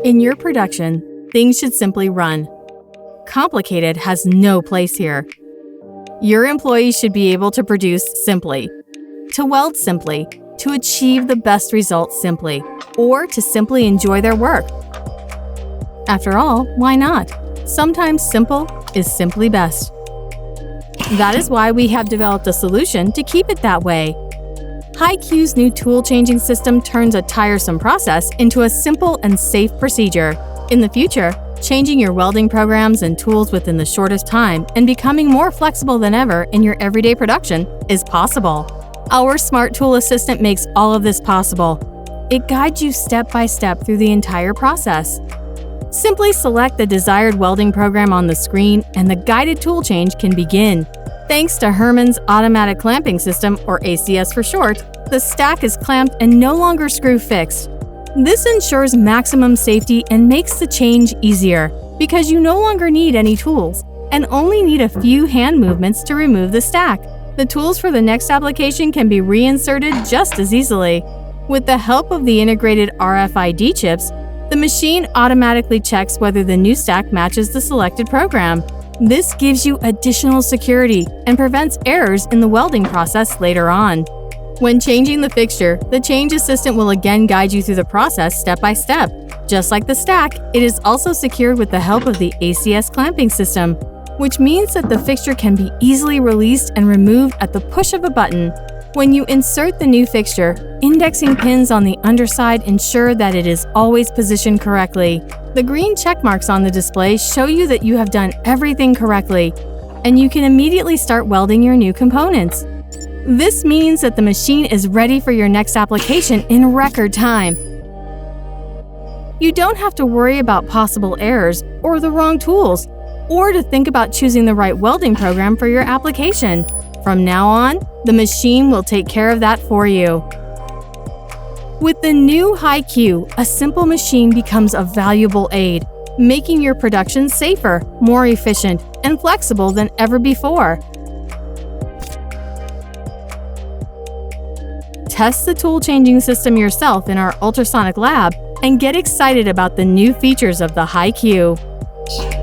In your production, things should simply run. Complicated has no place here. Your employees should be able to produce simply, to weld simply, to achieve the best results simply, or to simply enjoy their work. After all, why not? Sometimes simple is simply best. That is why we have developed a solution to keep it that way. HiQ's new tool changing system turns a tiresome process into a simple and safe procedure. In the future, changing your welding programs and tools within the shortest time and becoming more flexible than ever in your everyday production is possible. Our Smart Tool Assistant makes all of this possible. It guides you step by step through the entire process. Simply select the desired welding program on the screen and the guided tool change can begin. Thanks to Herrmann's automatic clamping system, or ACS for short, the stack is clamped and no longer screw fixed. This ensures maximum safety and makes the change easier because you no longer need any tools and only need a few hand movements to remove the stack. The tools for the next application can be reinserted just as easily. With the help of the integrated RFID chips, the machine automatically checks whether the new stack matches the selected program. This gives you additional security and prevents errors in the welding process later on. When changing the fixture, the Change Assistant will again guide you through the process step by step. Just like the stack, it is also secured with the help of the ACS clamping system, which means that the fixture can be easily released and removed at the push of a button. When you insert the new fixture, indexing pins on the underside ensure that it is always positioned correctly. The green check marks on the display show you that you have done everything correctly, and you can immediately start welding your new components. This means that the machine is ready for your next application in record time. You don't have to worry about possible errors or the wrong tools, or to think about choosing the right welding program for your application. From now on, the machine will take care of that for you. With the new HiQ, a simple machine becomes a valuable aid, making your production safer, more efficient, and flexible than ever before. Test the tool changing system yourself in our ultrasonic lab and get excited about the new features of the HiQ.